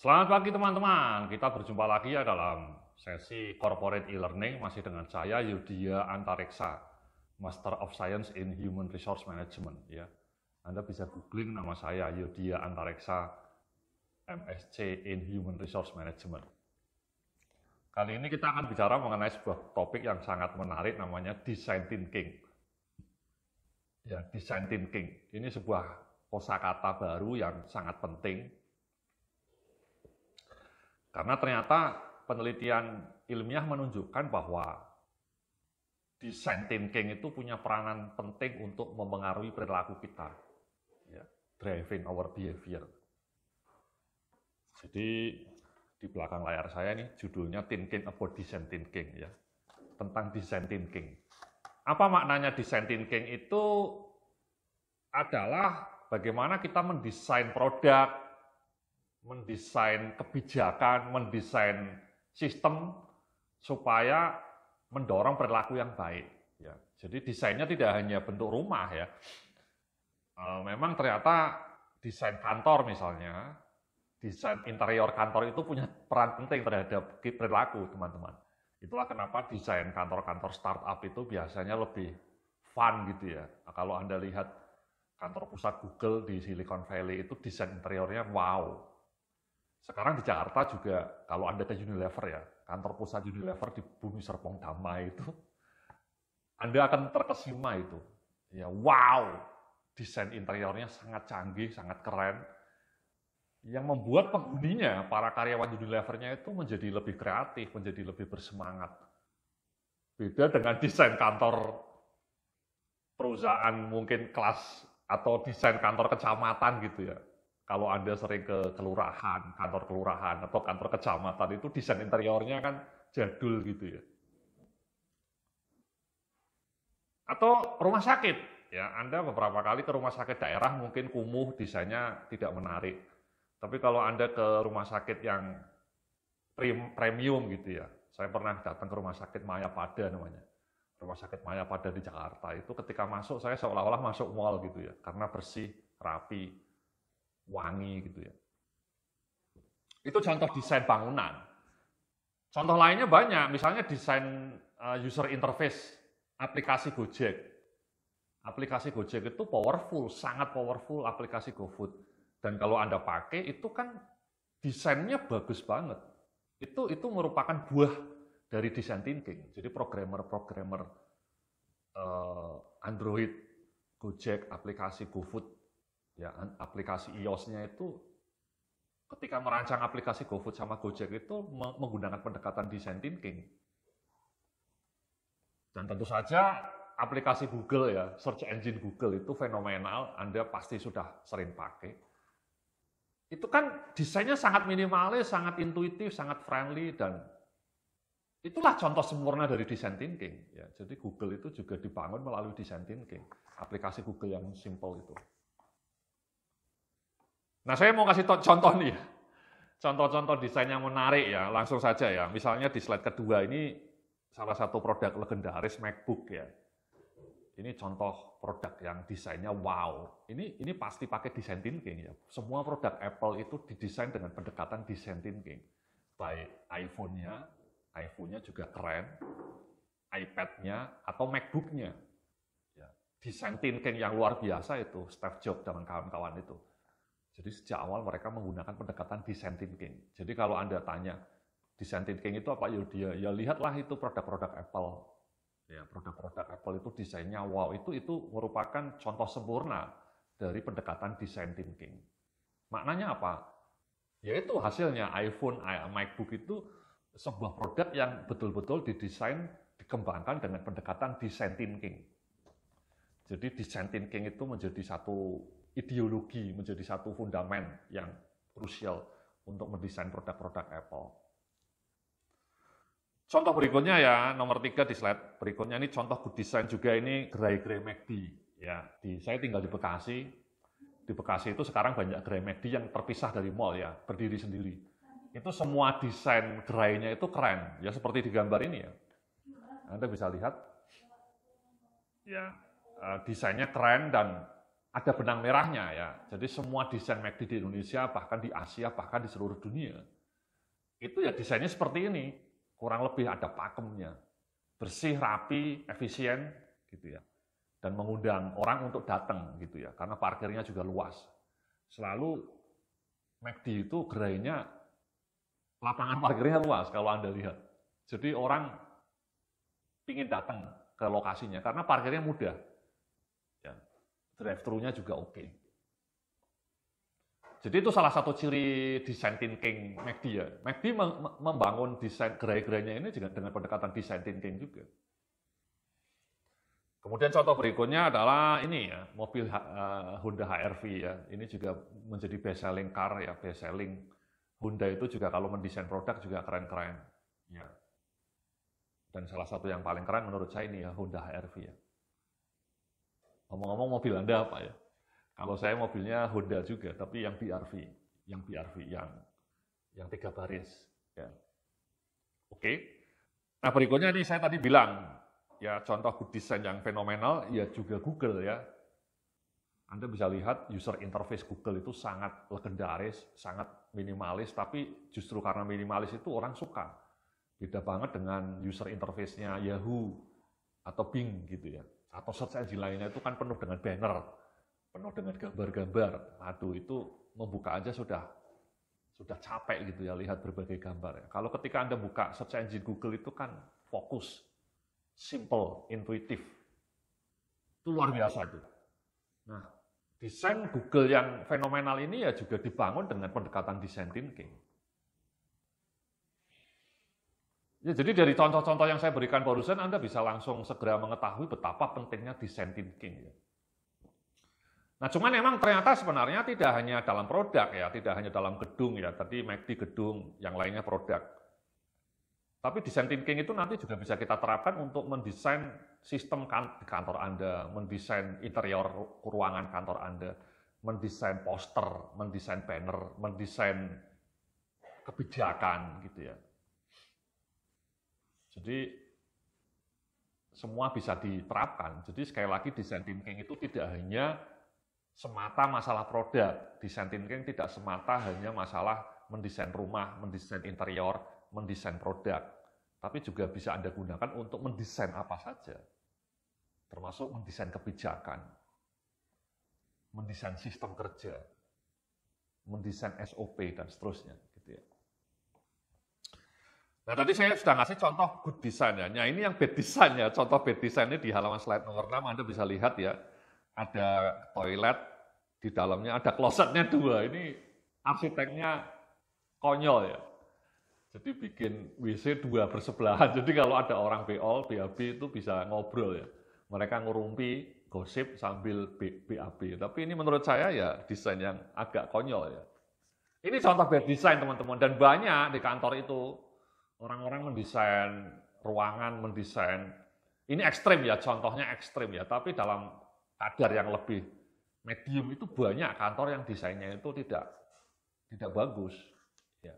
Selamat pagi teman-teman, kita berjumpa lagi ya dalam sesi Corporate E-Learning masih dengan saya Yudhya Antareksa, Master of Science in Human Resource Management. Ya, Anda bisa googling nama saya Yudhya Antareksa, MSc in Human Resource Management. Kali ini kita akan bicara mengenai sebuah topik yang sangat menarik, namanya Design Thinking. Ya, Design Thinking ini sebuah kosakata baru yang sangat penting. Karena ternyata penelitian ilmiah menunjukkan bahwa design thinking itu punya peranan penting untuk mempengaruhi perilaku kita, ya, driving our behavior. Jadi di belakang layar saya ini judulnya Thinking About Design Thinking, ya, tentang design thinking. Apa maknanya design thinking? Itu adalah bagaimana kita mendesain produk, mendesain kebijakan, mendesain sistem supaya mendorong perilaku yang baik. Ya, jadi desainnya tidak hanya bentuk rumah ya. Memang ternyata desain kantor misalnya, desain interior kantor itu punya peran penting terhadap perilaku teman-teman. Itulah kenapa desain kantor-kantor startup itu biasanya lebih fun gitu ya. Nah, kalau Anda lihat kantor pusat Google di Silicon Valley itu desain interiornya wow. Sekarang di Jakarta juga, kalau Anda ke Unilever ya, kantor pusat Unilever di Bumi Serpong Damai itu, Anda akan terkesima itu. Ya, wow, desain interiornya sangat canggih, sangat keren, yang membuat penghuninya, para karyawan Unilevernya itu menjadi lebih kreatif, menjadi lebih bersemangat. Beda dengan desain kantor perusahaan mungkin kelas atau desain kantor kecamatan gitu ya. Kalau Anda sering ke kelurahan, kantor kelurahan, atau kantor kecamatan, itu desain interiornya kan jadul gitu ya. Atau rumah sakit, ya Anda beberapa kali ke rumah sakit daerah mungkin kumuh, desainnya tidak menarik. Tapi kalau Anda ke rumah sakit yang premium gitu ya, saya pernah datang ke rumah sakit Mayapada namanya. Rumah sakit Mayapada di Jakarta, itu ketika masuk saya seolah-olah masuk mall gitu ya, karena bersih, rapi, wangi gitu ya. Itu contoh desain bangunan. Contoh lainnya banyak, misalnya desain user interface aplikasi Gojek. Aplikasi Gojek itu powerful, sangat powerful aplikasi GoFood. Dan kalau Anda pakai itu kan desainnya bagus banget. Itu merupakan buah dari design thinking. Jadi programmer Android, Gojek, aplikasi GoFood, ya, aplikasi iOS-nya itu ketika merancang aplikasi GoFood sama Gojek itu menggunakan pendekatan design thinking. Dan tentu saja aplikasi Google ya, search engine Google itu fenomenal, Anda pasti sudah sering pakai. Itu kan desainnya sangat minimalis, sangat intuitif, sangat friendly, dan itulah contoh sempurna dari design thinking. Ya, jadi Google itu juga dibangun melalui design thinking, aplikasi Google yang simple itu. Nah, saya mau kasih contoh nih, contoh-contoh desain yang menarik ya, langsung saja ya. Misalnya di slide kedua ini salah satu produk legendaris MacBook ya. Ini contoh produk yang desainnya wow. Ini pasti pakai design thinking ya. Semua produk Apple itu didesain dengan pendekatan design thinking. Baik iPhone-nya juga keren, iPad-nya atau MacBook-nya. Ya, design thinking yang luar biasa itu, Steve Jobs dan kawan-kawan itu. Jadi sejak awal mereka menggunakan pendekatan design thinking. Jadi kalau Anda tanya, design thinking itu apa Yudhya? Ya lihatlah itu produk-produk Apple. Ya, produk-produk Apple itu desainnya wow, itu merupakan contoh sempurna dari pendekatan design thinking. Maknanya apa? Yaitu hasilnya iPhone, MacBook itu sebuah produk yang betul-betul didesain, dikembangkan dengan pendekatan design thinking. Jadi design thinking itu menjadi satu ideologi, menjadi satu fundamen yang krusial untuk mendesain produk-produk Apple. Contoh berikutnya ya, nomor 3 di slide berikutnya ini contoh good design juga, ini gerai-gerai McD. Ya, saya tinggal di Bekasi. Di Bekasi itu sekarang banyak gerai McD yang terpisah dari mall ya, berdiri sendiri. Itu semua desain gerainya itu keren, ya seperti di gambar ini ya. Anda bisa lihat, ya desainnya keren dan ada benang merahnya ya. Jadi semua desain McD di Indonesia, bahkan di Asia, bahkan di seluruh dunia, itu ya desainnya seperti ini. Kurang lebih ada pakemnya. Bersih, rapi, efisien, gitu ya. Dan mengundang orang untuk datang, gitu ya. Karena parkirnya juga luas. Selalu McD itu gerainya, lapangan parkirnya luas kalau Anda lihat. Jadi orang ingin datang ke lokasinya, karena parkirnya mudah. Ya. Drive-thru-nya juga oke. Jadi itu salah satu ciri desain thinking McD ya. McD membangun desain gerai-gerainya ini juga dengan pendekatan desain thinking juga. Kemudian contoh berikutnya adalah ini ya, mobil Honda HR-V ya. Ini juga menjadi best selling car ya, best selling. Honda itu juga kalau mendesain produk juga keren-keren. Ya. Dan salah satu yang paling keren menurut saya ini ya, Honda HR-V ya. Ngomong-ngomong mobil Anda apa ya? Kalau saya mobilnya Honda juga, tapi yang BRV, yang 3 baris. Ya. Oke. Nah berikutnya ini saya tadi bilang, ya contoh good design yang fenomenal, ya juga Google ya. Anda bisa lihat user interface Google itu sangat legendaris, sangat minimalis, tapi justru karena minimalis itu orang suka. Beda banget dengan user interface-nya Yahoo atau Bing gitu ya. Atau search engine lainnya itu kan penuh dengan banner, penuh dengan gambar-gambar. Aduh, itu membuka aja sudah capek gitu ya, lihat berbagai gambar ya. Kalau ketika Anda buka search engine Google itu kan fokus, simple, intuitif. Itu luar biasa itu. Nah, desain Google yang fenomenal ini ya juga dibangun dengan pendekatan design thinking. Ya, jadi dari contoh-contoh yang saya berikan barusan, Anda bisa langsung segera mengetahui betapa pentingnya design thinking. Ya. Nah, cuman memang ternyata sebenarnya tidak hanya dalam produk ya, tidak hanya dalam gedung ya, tadi McD gedung, yang lainnya produk. Tapi design thinking itu nanti juga bisa kita terapkan untuk mendesain sistem di kantor Anda, mendesain interior ruangan kantor Anda, mendesain poster, mendesain banner, mendesain kebijakan gitu ya. Jadi semua bisa diterapkan. Jadi sekali lagi design thinking itu tidak hanya semata masalah produk. Design thinking tidak semata hanya masalah mendesain rumah, mendesain interior, mendesain produk. Tapi juga bisa Anda gunakan untuk mendesain apa saja. Termasuk mendesain kebijakan, mendesain sistem kerja, mendesain SOP, dan seterusnya. Gitu ya. Nah, tadi saya sudah ngasih contoh good design ya. Nah, ini yang bad design ya. Contoh bad design ini di halaman slide nomor 6 Anda bisa lihat ya. Ada toilet, di dalamnya ada klosetnya 2. Ini arsiteknya konyol ya. Jadi bikin WC 2 bersebelahan. Jadi kalau ada orang beol, BAB itu bisa ngobrol ya. Mereka ngurumpi, gosip sambil BAB. Tapi ini menurut saya ya desain yang agak konyol ya. Ini contoh bad design teman-teman. Dan banyak di kantor itu. Orang-orang mendesain ruangan, mendesain, ini ekstrim ya, contohnya ekstrim ya, tapi dalam kadar yang lebih medium itu banyak kantor yang desainnya itu tidak bagus. Ya.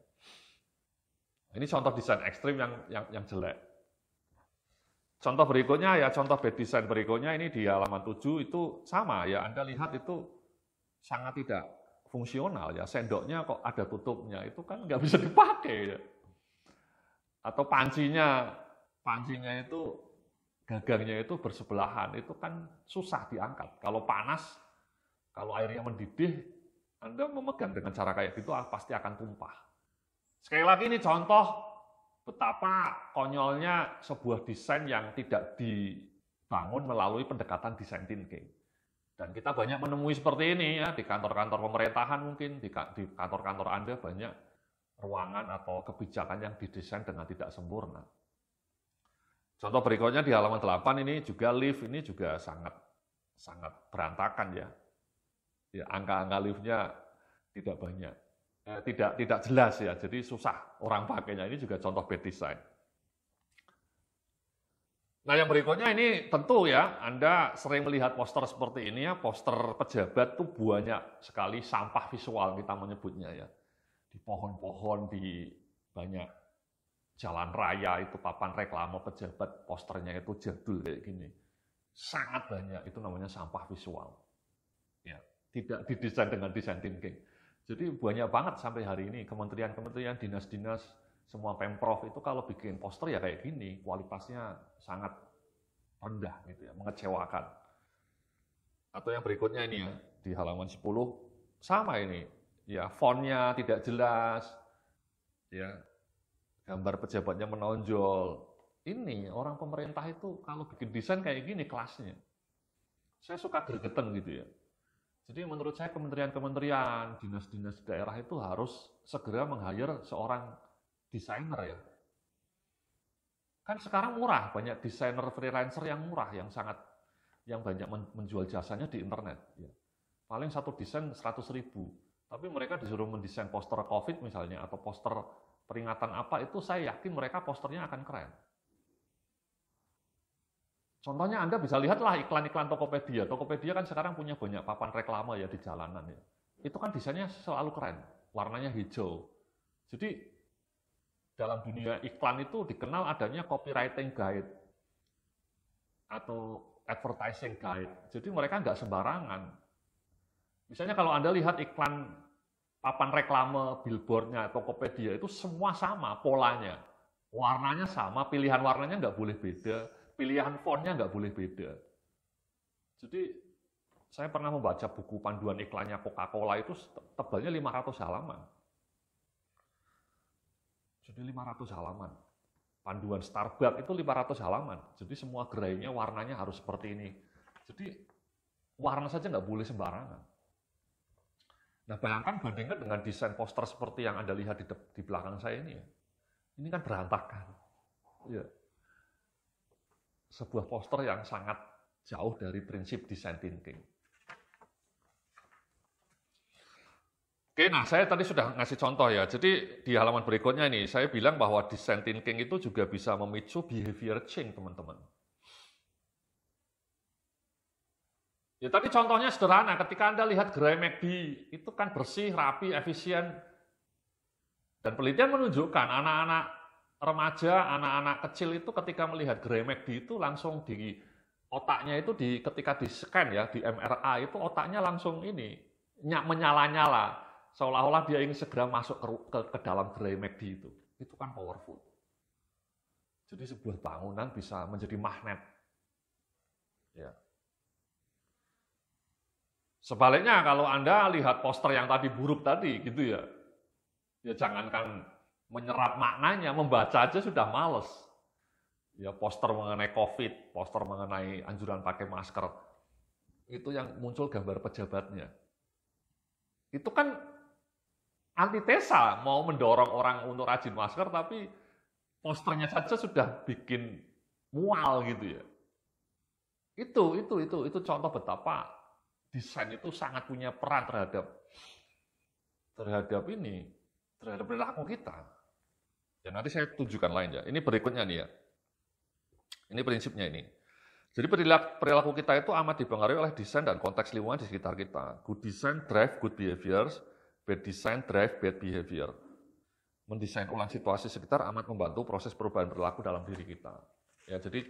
Ini contoh desain ekstrim yang jelek. Contoh berikutnya ya, contoh bad design berikutnya ini di halaman 7 itu sama ya, Anda lihat itu sangat tidak fungsional ya, sendoknya kok ada tutupnya, itu kan nggak bisa dipakai ya. Atau pancinya itu gagangnya itu bersebelahan, itu kan susah diangkat. Kalau panas, kalau airnya mendidih, Anda memegang dengan cara kayak gitu pasti akan tumpah. Sekali lagi ini contoh betapa konyolnya sebuah desain yang tidak dibangun melalui pendekatan design thinking. Dan kita banyak menemui seperti ini ya, di kantor-kantor pemerintahan mungkin, di kantor-kantor Anda banyak ruangan atau kebijakan yang didesain dengan tidak sempurna. Contoh berikutnya di halaman 8 ini juga lift ini juga sangat berantakan ya. Ya, angka-angka liftnya tidak banyak, tidak jelas ya, jadi susah orang pakainya. Ini juga contoh bad design. Nah yang berikutnya ini tentu ya, Anda sering melihat poster seperti ini ya, poster pejabat tuh banyak sekali sampah visual kita menyebutnya ya. Di pohon-pohon, di banyak jalan raya itu papan reklame pejabat, posternya itu jadul kayak gini. Sangat banyak, itu namanya sampah visual. Ya, tidak didesain dengan desain thinking. Jadi banyak banget sampai hari ini kementerian-kementerian, dinas-dinas, semua pemprov itu kalau bikin poster ya kayak gini, kualitasnya sangat rendah gitu ya, mengecewakan. Atau yang berikutnya ini ya, di halaman 10 sama ini. Ya, fontnya tidak jelas. Ya, gambar pejabatnya menonjol. Ini orang pemerintah itu kalau bikin desain kayak gini kelasnya. Saya suka gregetan gitu ya. Jadi menurut saya kementerian-kementerian, dinas-dinas daerah itu harus segera meng-hire seorang desainer ya. Kan sekarang murah, banyak desainer freelancer yang murah, yang banyak menjual jasanya di internet. Ya. Paling satu desain 100.000, tapi mereka disuruh mendesain poster COVID misalnya, atau poster peringatan apa, itu saya yakin mereka posternya akan keren. Contohnya Anda bisa lihatlah iklan-iklan Tokopedia. Tokopedia kan sekarang punya banyak papan reklame ya di jalanan ya. Itu kan desainnya selalu keren, warnanya hijau. Jadi dalam dunia iklan itu dikenal adanya copywriting guide atau advertising guide. Jadi mereka nggak sembarangan. Misalnya kalau Anda lihat iklan papan reklame billboardnya Tokopedia itu semua sama polanya. Warnanya sama, pilihan warnanya nggak boleh beda. Pilihan fontnya nggak boleh beda. Jadi saya pernah membaca buku panduan iklannya Coca-Cola itu tebalnya 500 halaman. Jadi 500 halaman. Panduan Starbucks itu 500 halaman. Jadi semua gerainya warnanya harus seperti ini. Jadi warna saja nggak boleh sembarangan. Nah bayangkan bandingkan dengan desain poster seperti yang Anda lihat di belakang saya ini. Ini kan berantakan. Ya. Sebuah poster yang sangat jauh dari prinsip design thinking. Oke, nah saya tadi sudah ngasih contoh ya. Jadi di halaman berikutnya ini saya bilang bahwa design thinking itu juga bisa memicu behavior change, teman-teman. Ya tadi contohnya sederhana, ketika Anda lihat gerai McD, itu kan bersih, rapi, efisien. Dan penelitian menunjukkan anak-anak remaja, anak-anak kecil itu ketika melihat gerai McD itu langsung di otaknya itu ketika di scan ya, di MRI itu otaknya langsung ini menyala-nyala, seolah-olah dia ingin segera masuk ke dalam gerai McD itu. Itu kan powerful. Jadi sebuah bangunan bisa menjadi magnet. Ya. Sebaliknya kalau Anda lihat poster yang tadi buruk tadi gitu ya, ya jangankan menyerap maknanya, membaca aja sudah males. Ya poster mengenai COVID, poster mengenai anjuran pakai masker, itu yang muncul gambar pejabatnya. Itu kan antitesa, mau mendorong orang untuk rajin masker, tapi posternya saja sudah bikin mual gitu ya. Itu contoh betapa desain itu sangat punya peran terhadap perilaku kita. Ya nanti saya tunjukkan lain ya. Ini berikutnya nih ya. Ini prinsipnya ini. Jadi perilaku kita itu amat dipengaruhi oleh desain dan konteks lingkungan di sekitar kita. Good design drive good behaviors, bad design drive bad behavior. Mendesain ulang situasi sekitar amat membantu proses perubahan perilaku dalam diri kita. Ya jadi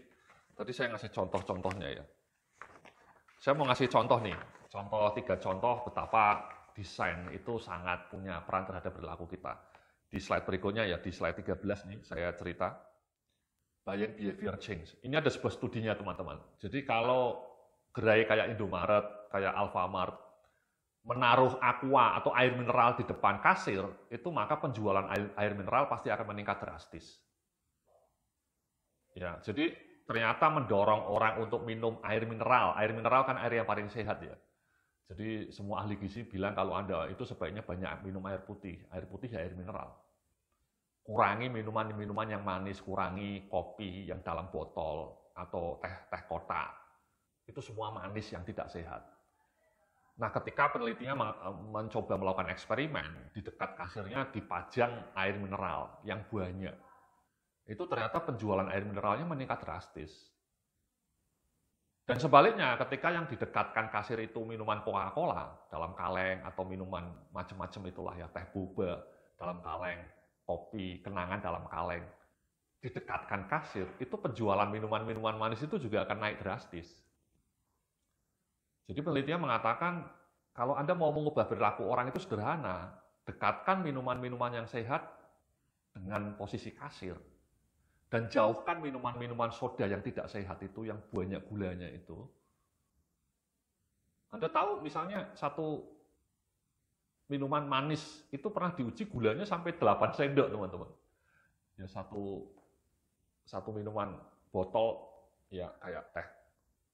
tadi saya ngasih contoh-contohnya ya. Saya mau ngasih contoh nih. 3 contoh betapa desain itu sangat punya peran terhadap perilaku kita. Di slide berikutnya ya, di slide 13 nih, saya cerita buying behavior change. Ini ada sebuah studinya teman-teman. Jadi kalau gerai kayak Indomaret, kayak Alfamart, menaruh aqua atau air mineral di depan kasir, itu maka penjualan air mineral pasti akan meningkat drastis. Ya, jadi ternyata mendorong orang untuk minum air mineral. Air mineral kan air yang paling sehat ya. Jadi semua ahli gizi bilang kalau Anda itu sebaiknya banyak minum air putih. Air putih ya air mineral. Kurangi minuman-minuman yang manis, kurangi kopi yang dalam botol atau teh kotak. Itu semua manis yang tidak sehat. Nah, ketika penelitinya mencoba melakukan eksperimen, di dekat kasirnya dipajang air mineral yang banyak. Itu ternyata penjualan air mineralnya meningkat drastis. Dan sebaliknya, ketika yang didekatkan kasir itu minuman Coca-Cola dalam kaleng atau minuman macam-macam itulah ya, teh boba dalam kaleng, kopi, kenangan dalam kaleng, didekatkan kasir, itu penjualan minuman-minuman manis itu juga akan naik drastis. Jadi penelitian mengatakan Kalau Anda mau mengubah perilaku orang itu sederhana, dekatkan minuman-minuman yang sehat dengan posisi kasir. Dan jauhkan minuman-minuman soda yang tidak sehat itu, yang banyak gulanya itu. Anda tahu misalnya satu minuman manis itu pernah diuji gulanya sampai 8 sendok, teman-teman. Ya satu minuman botol ya kayak teh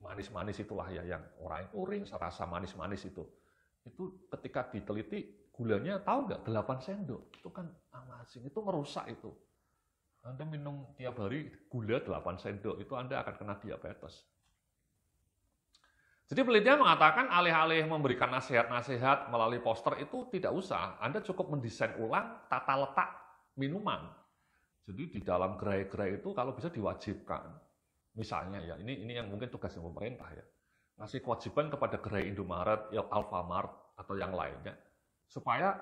manis-manis itulah ya, yang orang-orang rasa manis-manis itu ketika diteliti gulanya tahu nggak 8 sendok. Itu kan amazing, itu merusak itu. Anda minum tiap hari gula 8 sendok, itu Anda akan kena diabetes. Jadi penelitian mengatakan alih-alih memberikan nasihat-nasihat melalui poster itu tidak usah. Anda cukup mendesain ulang tata letak minuman. Jadi di dalam gerai-gerai itu kalau bisa diwajibkan. Misalnya ya, ini yang mungkin tugasnya pemerintah ya. Ngasih kewajiban kepada gerai Indomaret, Alfamart, atau yang lainnya. Supaya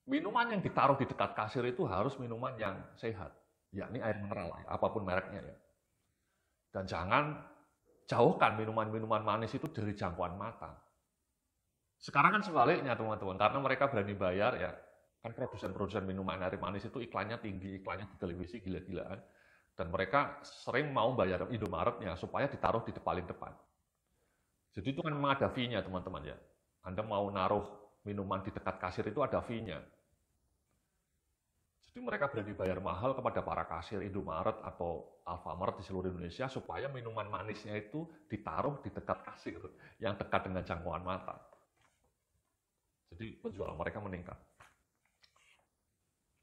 minuman yang ditaruh di dekat kasir itu harus minuman yang sehat. Yakni air mineral, apapun mereknya ya. Dan jangan jauhkan minuman-minuman manis itu dari jangkauan mata. Sekarang kan sebaliknya teman-teman, karena mereka berani bayar ya. Kan produsen-produsen minuman air manis itu iklannya tinggi, iklannya di televisi gila-gilaan. Dan mereka sering mau bayar Indomaretnya supaya ditaruh di paling depan. Jadi itu kan memang ada fee-nya teman-teman ya. Anda mau naruh minuman di dekat kasir itu ada fee-nya. Jadi mereka berani bayar mahal kepada para kasir Indomaret atau Alfamart di seluruh Indonesia supaya minuman manisnya itu ditaruh di dekat kasir yang dekat dengan jangkauan mata. Jadi penjualan mereka meningkat.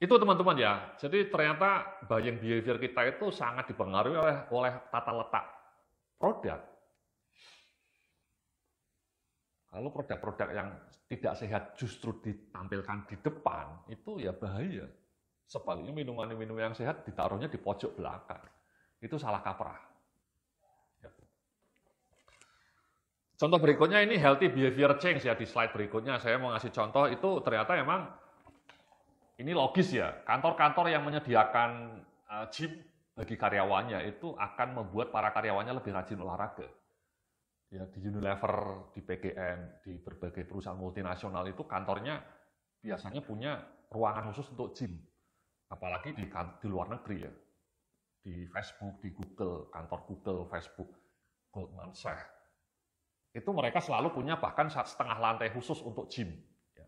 Itu teman-teman ya. Jadi ternyata buying behavior kita itu sangat dipengaruhi oleh tata letak produk. Kalau produk-produk yang tidak sehat justru ditampilkan di depan, itu ya bahaya. Sebaliknya minuman-minuman yang sehat ditaruhnya di pojok belakang. Itu salah kaprah. Ya. Contoh berikutnya ini healthy behavior change ya, di slide berikutnya saya mau ngasih contoh itu ternyata memang ini logis ya. Kantor-kantor yang menyediakan gym bagi karyawannya itu akan membuat para karyawannya lebih rajin olahraga. Ya, di Unilever, di PGN, di berbagai perusahaan multinasional itu kantornya biasanya punya ruangan khusus untuk gym. Apalagi di luar negeri ya. Di Facebook, di Google, kantor Google, Facebook, Goldman Sachs. Itu mereka selalu punya bahkan setengah lantai khusus untuk gym. Ya.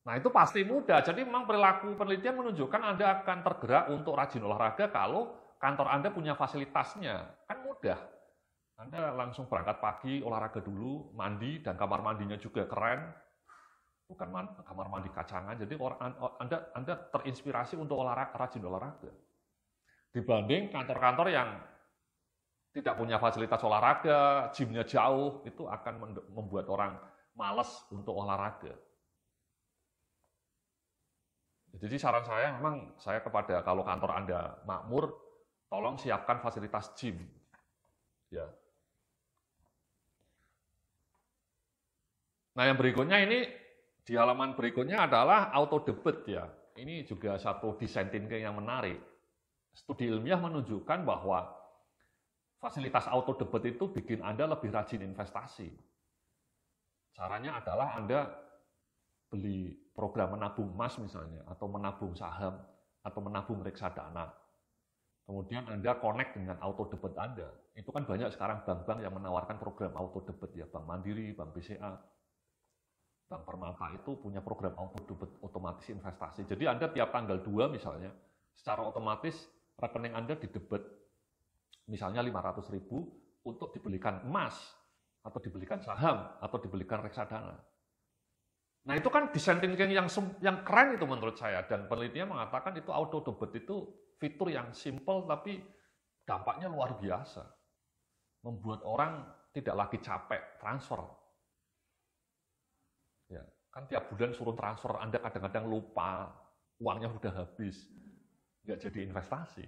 Nah itu pasti mudah. Jadi memang perilaku penelitian menunjukkan Anda akan tergerak untuk rajin olahraga kalau kantor Anda punya fasilitasnya. Kan mudah. Anda langsung berangkat pagi, olahraga dulu, mandi, dan kamar mandinya juga keren. Bukan kamar mandi kacangan, jadi Anda terinspirasi untuk rajin olahraga. Dibanding kantor-kantor yang tidak punya fasilitas olahraga, gymnya jauh, itu akan membuat orang malas untuk olahraga. Jadi saran saya memang kepada kalau kantor Anda makmur, tolong siapkan fasilitas gym. Ya. Nah yang berikutnya ini, di halaman berikutnya adalah auto debit ya. Ini juga satu desain thinking yang menarik. Studi ilmiah menunjukkan bahwa fasilitas auto debit itu bikin Anda lebih rajin investasi. Caranya adalah Anda beli program menabung emas misalnya, atau menabung saham, atau menabung reksadana. Kemudian Anda connect dengan auto debit Anda. Itu kan banyak sekarang bank-bank yang menawarkan program auto debit ya, Bank Mandiri, Bank BCA. Bank Permata itu punya program auto debit otomatis investasi. Jadi Anda tiap tanggal 2 misalnya, secara otomatis rekening Anda didebet misalnya 500.000 untuk dibelikan emas, atau dibelikan saham, atau dibelikan reksadana. Nah itu kan desain thinking yang keren itu menurut saya, dan penelitian mengatakan itu auto debit itu fitur yang simple tapi dampaknya luar biasa. Membuat orang tidak lagi capek transfer. Ya, kan tiap bulan suruh transfer, Anda kadang-kadang lupa, uangnya sudah habis, nggak jadi investasi.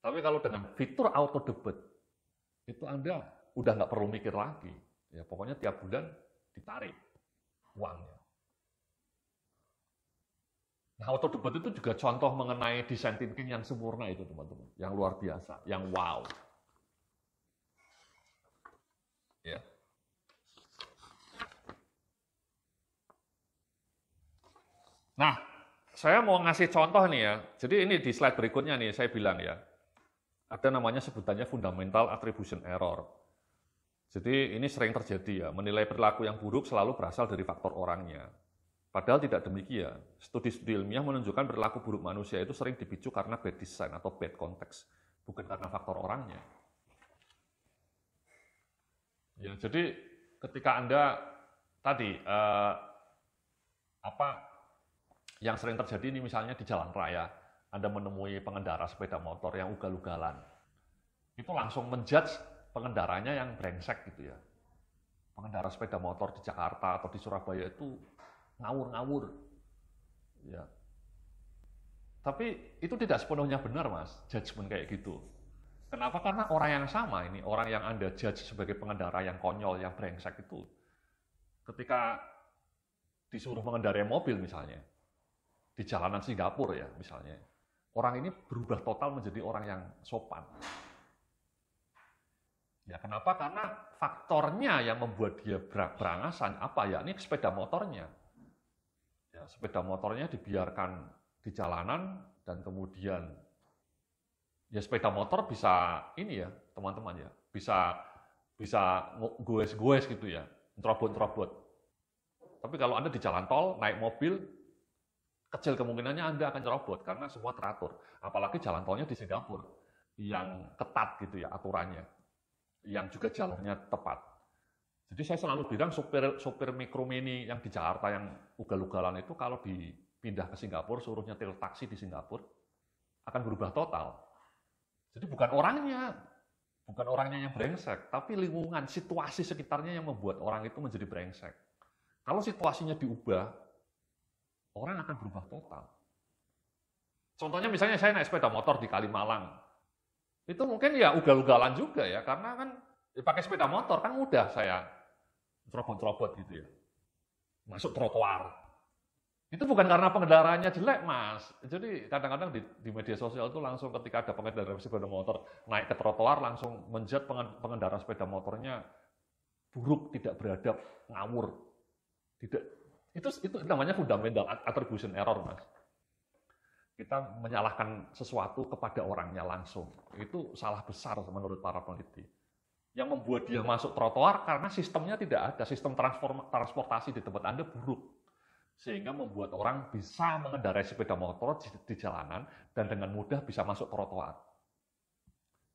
Tapi kalau dengan fitur auto debit, itu Anda udah nggak perlu mikir lagi. Ya, pokoknya tiap bulan ditarik uangnya. Nah, auto debit itu juga contoh mengenai design thinking yang sempurna itu, teman-teman. Yang luar biasa, yang wow. Ya. Nah, saya mau ngasih contoh nih ya. Jadi ini di slide berikutnya nih saya bilang ya. Ada namanya sebutannya fundamental attribution error. Jadi ini sering terjadi ya, menilai perilaku yang buruk selalu berasal dari faktor orangnya. Padahal tidak demikian. Studi-studi ilmiah menunjukkan perilaku buruk manusia itu sering dipicu karena bad design atau bad context, bukan karena faktor orangnya. Ya, jadi ketika Anda tadi yang sering terjadi ini misalnya di jalan raya, Anda menemui pengendara sepeda motor yang ugal-ugalan, itu langsung menjudge pengendaranya yang brengsek gitu ya. Pengendara sepeda motor di Jakarta atau di Surabaya itu ngawur-ngawur. Ya. Tapi itu tidak sepenuhnya benar, Mas, judgement kayak gitu. Kenapa? Karena orang yang sama ini, orang yang Anda judge sebagai pengendara yang konyol, yang brengsek itu, ketika disuruh mengendarai mobil misalnya, di jalanan Singapura ya misalnya, orang ini berubah total menjadi orang yang sopan. Ya kenapa? Karena faktornya yang membuat dia berangasan apa ya? Ini sepeda motornya. Ya, sepeda motornya dibiarkan di jalanan dan kemudian ya sepeda motor bisa ini ya teman-teman ya, bisa goes-goes gitu ya, terobot-terobot. Tapi kalau Anda di jalan tol naik mobil, kecil kemungkinannya Anda akan cerobot karena semua teratur. Apalagi jalan tolnya di Singapura yang ketat gitu ya aturannya, yang juga jalurnya tepat. Jadi saya selalu bilang sopir mikro mini yang di Jakarta yang ugal-ugalan itu kalau dipindah ke Singapura, suruh nyetir taksi di Singapura, akan berubah total. Jadi bukan orangnya yang brengsek, tapi lingkungan, situasi sekitarnya yang membuat orang itu menjadi brengsek. Kalau situasinya diubah, orang akan berubah total. Contohnya misalnya saya naik sepeda motor di Kalimalang, itu mungkin ya ugal-ugalan juga ya, karena kan pakai sepeda motor kan mudah saya cerobot-cerobot gitu ya, masuk trotoar. Itu bukan karena pengendaranya jelek, Mas. Jadi kadang-kadang di media sosial itu langsung ketika ada pengendara sepeda motor naik ke trotoar langsung menjudge pengendara sepeda motornya buruk, tidak beradab, ngawur. Tidak, itu namanya fundamental attribution error, Mas. Kita menyalahkan sesuatu kepada orangnya langsung. Itu salah besar menurut para peneliti. Yang membuat dia masuk trotoar karena sistemnya tidak ada, sistem transportasi di tempat Anda buruk. Sehingga membuat orang bisa mengendarai sepeda motor di jalanan dan dengan mudah bisa masuk trotoar.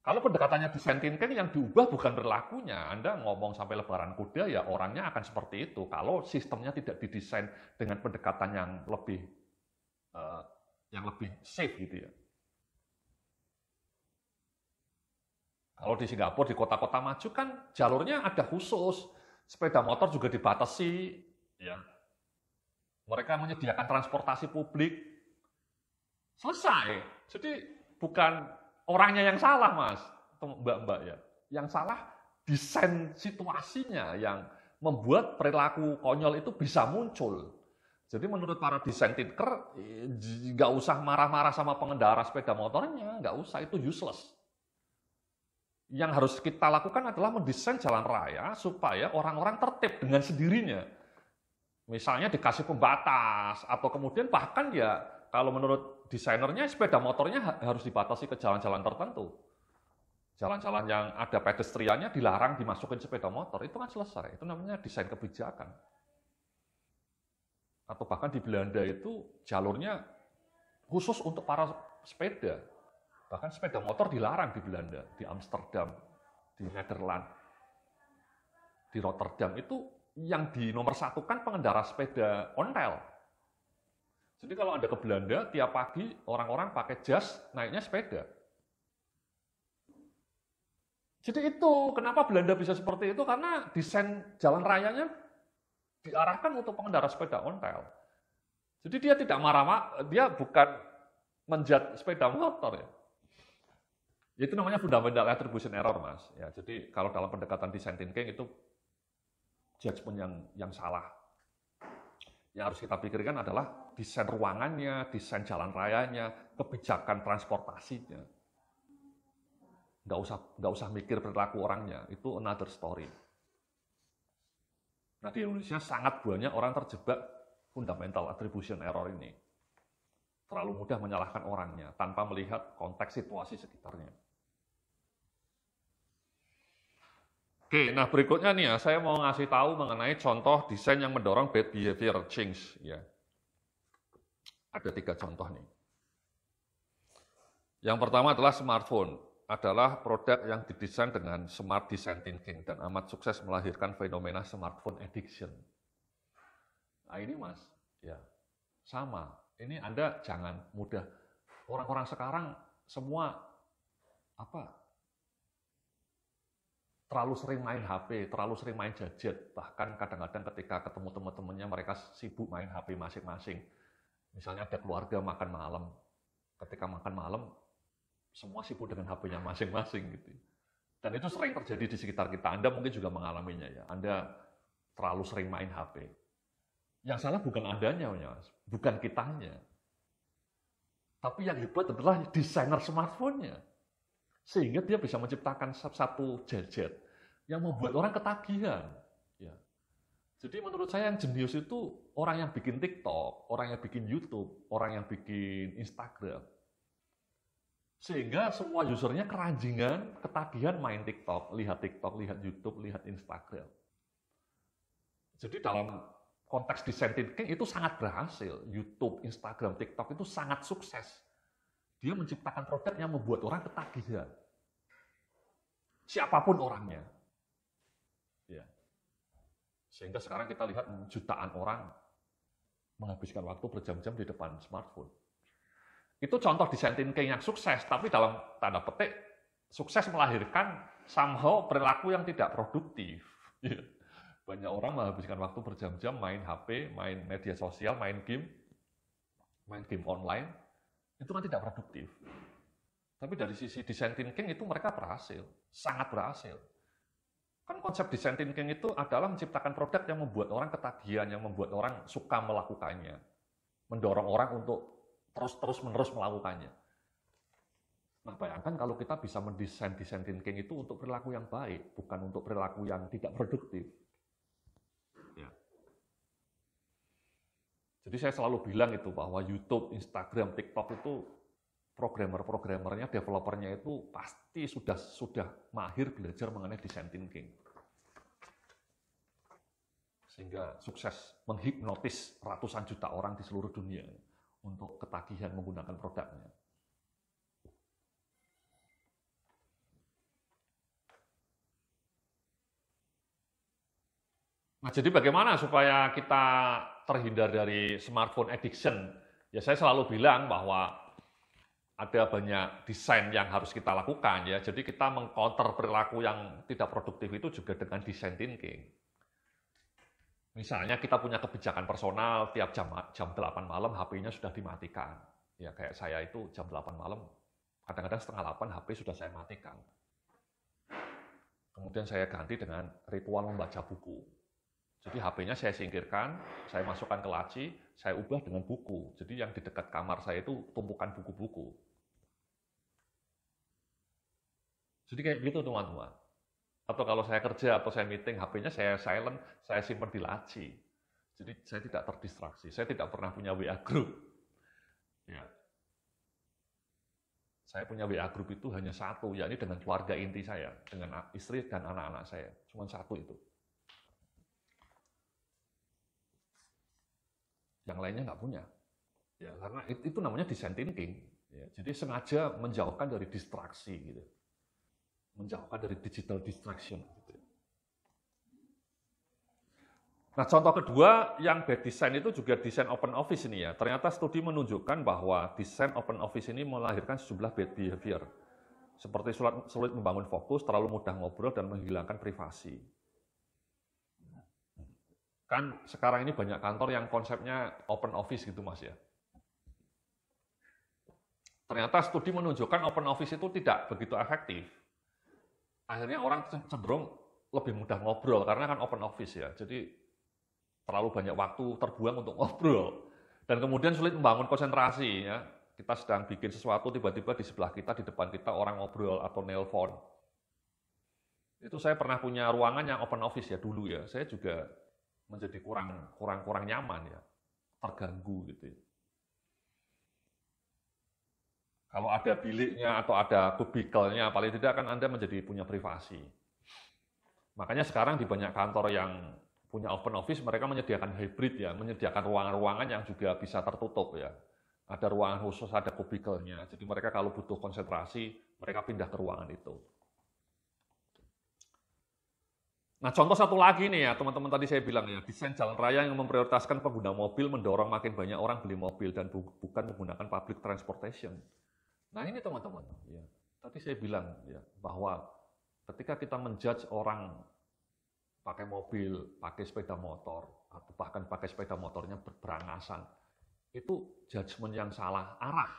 Kalau pendekatannya desain thinking yang diubah bukan perilakunya, Anda ngomong sampai lebaran kuda ya orangnya akan seperti itu. Kalau sistemnya tidak didesain dengan pendekatan yang lebih safe gitu ya. Kalau di Singapura, di kota-kota maju kan jalurnya ada khusus, sepeda motor juga dibatasi, ya. Mereka menyediakan transportasi publik, selesai. Jadi bukan orangnya yang salah, Mas, Mbak-mbak ya. Yang salah desain situasinya yang membuat perilaku konyol itu bisa muncul. Jadi menurut para desain thinker, nggak usah marah-marah sama pengendara sepeda motornya, nggak usah, itu useless. Yang harus kita lakukan adalah mendesain jalan raya supaya orang-orang tertib dengan sendirinya. Misalnya dikasih pembatas, atau kemudian bahkan ya kalau menurut desainernya sepeda motornya harus dibatasi ke jalan-jalan tertentu. Jalan-jalan yang ada pedestriannya dilarang dimasukin sepeda motor, itu kan selesai. Itu namanya desain kebijakan. Atau bahkan di Belanda itu jalurnya khusus untuk para sepeda. Bahkan sepeda motor dilarang di Belanda, di Amsterdam, di Nederland, di Rotterdam itu yang dinomorsatukan pengendara sepeda ontel. Jadi kalau Anda ke Belanda, tiap pagi orang-orang pakai jas, naiknya sepeda. Jadi itu, kenapa Belanda bisa seperti itu? Karena desain jalan rayanya diarahkan untuk pengendara sepeda ontel. Jadi dia tidak marah-marah, dia bukan menjudge sepeda motor ya. Itu namanya fundamental attribution error, Mas. Ya, jadi kalau dalam pendekatan design thinking itu judgement yang salah. Yang harus kita pikirkan adalah desain ruangannya, desain jalan rayanya, kebijakan transportasinya. Nggak usah mikir perilaku orangnya, itu another story. Nah di Indonesia sangat banyak orang terjebak fundamental attribution error ini. Terlalu mudah menyalahkan orangnya tanpa melihat konteks situasi sekitarnya. Oke, nah berikutnya nih ya, saya mau ngasih tahu mengenai contoh desain yang mendorong bad behavior change. Ya. Ada 3 contoh nih. Yang pertama adalah smartphone. Adalah produk yang didesain dengan smart design thinking dan amat sukses melahirkan fenomena smartphone addiction. Nah ini mas, ya sama. Ini Anda jangan mudah. Orang-orang sekarang semua terlalu sering main HP, terlalu sering main gadget. Bahkan kadang-kadang ketika ketemu teman-temannya mereka sibuk main HP masing-masing. Misalnya ada keluarga makan malam. Ketika makan malam, semua sibuk dengan HP-nya masing-masing gitu. Dan itu sering terjadi di sekitar kita. Anda mungkin juga mengalaminya ya. Anda terlalu sering main HP. Yang salah bukan Andanya, Mas. Bukan kitanya. Tapi yang hebat adalah desainer smartphone-nya. Sehingga dia bisa menciptakan satu gadget yang membuat orang ketagihan. Ya. Jadi menurut saya yang jenius itu orang yang bikin TikTok, orang yang bikin YouTube, orang yang bikin Instagram. Sehingga semua usernya keranjingan, ketagihan main TikTok, lihat YouTube, lihat Instagram. Jadi dalam konteks design thinking itu sangat berhasil. YouTube, Instagram, TikTok itu sangat sukses. Dia menciptakan produk yang membuat orang ketagihan. Siapapun orangnya. Ya. Sehingga sekarang kita lihat jutaan orang menghabiskan waktu berjam-jam di depan smartphone. Itu contoh design thinking yang sukses, tapi dalam tanda petik, sukses melahirkan somehow perilaku yang tidak produktif. Ya. Banyak orang menghabiskan waktu berjam-jam main HP, main media sosial, main game online, itu kan tidak produktif. Tapi dari sisi design thinking itu mereka berhasil, sangat berhasil. Kan konsep design thinking itu adalah menciptakan produk yang membuat orang ketagihan, yang membuat orang suka melakukannya. Mendorong orang untuk terus-menerus melakukannya. Nah bayangkan kalau kita bisa mendesain design thinking itu untuk perilaku yang baik, bukan untuk perilaku yang tidak produktif. Ya. Jadi saya selalu bilang itu bahwa YouTube, Instagram, TikTok itu programmernya, developernya itu pasti sudah mahir belajar mengenai design thinking. Sehingga sukses menghipnotis ratusan juta orang di seluruh dunia untuk ketagihan menggunakan produknya. Nah, jadi bagaimana supaya kita terhindar dari smartphone addiction? Ya saya selalu bilang bahwa ada banyak desain yang harus kita lakukan ya. Jadi kita mengcounter perilaku yang tidak produktif itu juga dengan design thinking. Misalnya kita punya kebijakan personal, tiap jam 8 malam HP-nya sudah dimatikan. Ya kayak saya itu jam 8 malam, kadang-kadang setengah 8 HP sudah saya matikan. Kemudian saya ganti dengan ritual membaca buku. Jadi HP-nya saya singkirkan, saya masukkan ke laci, saya ubah dengan buku. Jadi yang di dekat kamar saya itu tumpukan buku-buku. Jadi kayak gitu teman-teman. Atau kalau saya kerja atau saya meeting, HP-nya saya silent, saya simpan di laci. Jadi saya tidak terdistraksi. Saya tidak pernah punya WA group. Ya. Saya punya WA group itu hanya satu, yakni dengan keluarga inti saya, dengan istri dan anak-anak saya. Cuma satu itu. Yang lainnya nggak punya. Ya, karena itu namanya design thinking. Ya, jadi sengaja menjauhkan dari distraksi, gitu. Menjauhkan dari digital distraction. Gitu. Nah, contoh kedua yang bad design itu juga desain open office ini ya. Ternyata studi menunjukkan bahwa desain open office ini melahirkan sejumlah bad behavior. Seperti sulit membangun fokus, terlalu mudah ngobrol, dan menghilangkan privasi. Kan sekarang ini banyak kantor yang konsepnya open office gitu mas ya. Ternyata studi menunjukkan open office itu tidak begitu efektif. Akhirnya orang cenderung lebih mudah ngobrol karena kan open office ya. Jadi terlalu banyak waktu terbuang untuk ngobrol. Dan kemudian sulit membangun konsentrasi ya. Kita sedang bikin sesuatu, tiba-tiba di sebelah kita, di depan kita orang ngobrol atau nelpon. Itu saya pernah punya ruangan yang open office ya dulu ya. Saya juga menjadi kurang nyaman ya. terganggu gitu ya. Kalau ada biliknya atau ada kubikelnya, paling tidak kan Anda menjadi punya privasi. Makanya sekarang di banyak kantor yang punya open office, mereka menyediakan hybrid ya, menyediakan ruangan-ruangan yang juga bisa tertutup ya. Ada ruangan khusus, ada kubikelnya. Jadi mereka kalau butuh konsentrasi, mereka pindah ke ruangan itu. Nah, contoh satu lagi nih ya, teman-teman tadi saya bilang ya, desain jalan raya yang memprioritaskan pengguna mobil mendorong makin banyak orang beli mobil dan bukan menggunakan public transportation. Nah ini teman-teman, ya, tadi saya bilang ya bahwa ketika kita menjudge orang pakai mobil, pakai sepeda motor, atau bahkan pakai sepeda motornya berangasan, itu judgement yang salah arah.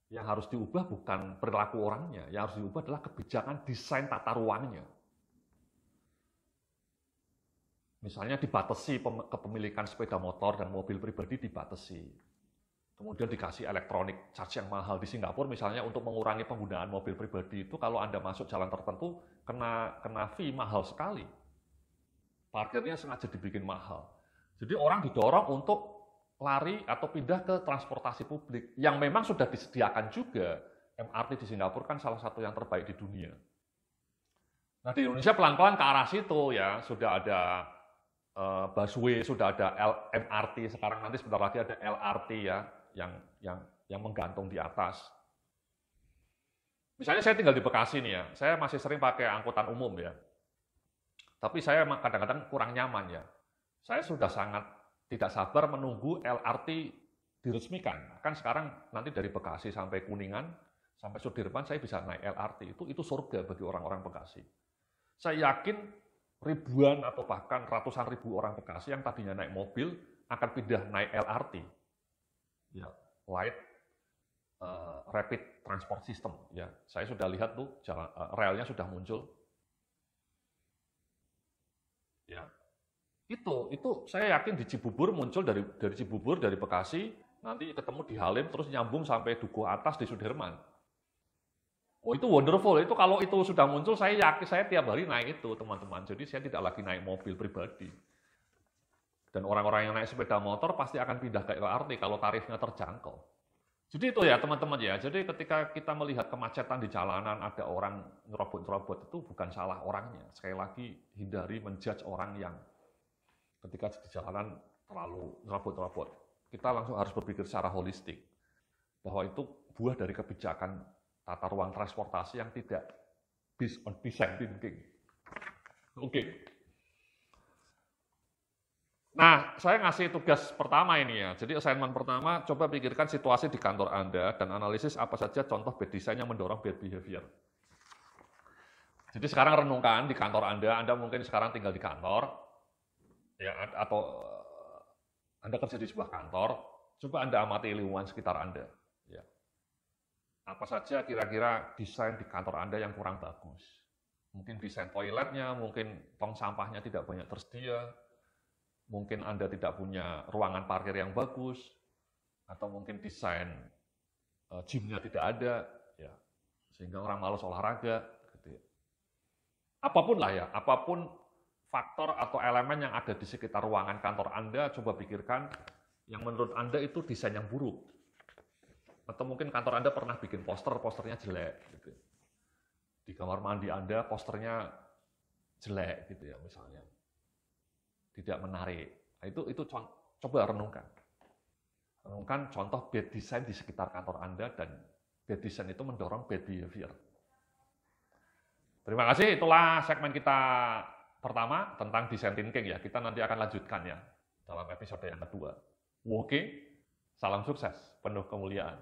Yang harus diubah bukan perilaku orangnya, yang harus diubah adalah kebijakan desain tata ruangnya. Misalnya dibatasi kepemilikan sepeda motor dan mobil pribadi dibatasi. Kemudian dikasih elektronik charge yang mahal. Di Singapura misalnya untuk mengurangi penggunaan mobil pribadi itu kalau Anda masuk jalan tertentu kena fee mahal sekali. Parkirnya sengaja dibikin mahal. Jadi orang didorong untuk lari atau pindah ke transportasi publik yang memang sudah disediakan juga. MRT di Singapura kan salah satu yang terbaik di dunia. Nah di Indonesia pelan-pelan ke arah situ ya, sudah ada busway, sudah ada MRT, sekarang nanti sebentar lagi ada LRT ya, yang menggantung di atas. Misalnya saya tinggal di Bekasi nih ya, saya masih sering pakai angkutan umum ya. Tapi saya kadang-kadang kurang nyaman ya. Saya sudah sangat tidak sabar menunggu LRT diresmikan. Kan sekarang nanti dari Bekasi sampai Kuningan, sampai Sudirman saya bisa naik LRT. Itu surga bagi orang-orang Bekasi. Saya yakin ribuan atau bahkan ratusan ribu orang Bekasi yang tadinya naik mobil akan pindah naik LRT. Ya, light rapid transport system ya. Saya sudah lihat tuh relnya sudah muncul. Ya. Itu saya yakin di Cibubur muncul dari Cibubur dari Bekasi nanti ketemu di Halim terus nyambung sampai Dukuh Atas di Sudirman. Oh itu wonderful, itu kalau itu sudah muncul saya yakin saya tiap hari naik itu teman-teman. Jadi saya tidak lagi naik mobil pribadi. Dan orang-orang yang naik sepeda motor pasti akan pindah ke LRT kalau tarifnya terjangkau. Jadi itu ya teman-teman ya, jadi ketika kita melihat kemacetan di jalanan, ada orang nyerobot-nyerobot, itu bukan salah orangnya. Sekali lagi, hindari menjudge orang yang ketika di jalanan terlalu nyerobot-nyerobot. Kita langsung harus berpikir secara holistik, bahwa itu buah dari kebijakan tata ruang transportasi yang tidak based on design thinking. Oke. Nah, saya ngasih tugas pertama ini ya. Jadi assignment pertama, coba pikirkan situasi di kantor Anda dan analisis apa saja contoh bad design yang mendorong bad behavior. Jadi sekarang renungkan di kantor Anda mungkin sekarang tinggal di kantor, ya atau Anda kerja di sebuah kantor, coba Anda amati lingkungan sekitar Anda. Ya. Apa saja kira-kira desain di kantor Anda yang kurang bagus. Mungkin desain toiletnya, mungkin tong sampahnya tidak banyak tersedia, mungkin Anda tidak punya ruangan parkir yang bagus, atau mungkin desain gymnya tidak ada, ya, sehingga orang malas olahraga. Gitu ya. Apapun lah ya, apapun faktor atau elemen yang ada di sekitar ruangan kantor Anda, coba pikirkan yang menurut Anda itu desain yang buruk. Atau mungkin kantor Anda pernah bikin posternya jelek. Gitu. Di kamar mandi Anda posternya jelek, gitu ya misalnya. Tidak menarik. Itu coba renungkan. Renungkan contoh bad design di sekitar kantor Anda dan bad design itu mendorong bad behavior. Terima kasih, itulah segmen kita pertama tentang design thinking ya. Kita nanti akan lanjutkan ya dalam episode yang kedua. Oke, salam sukses, penuh kemuliaan.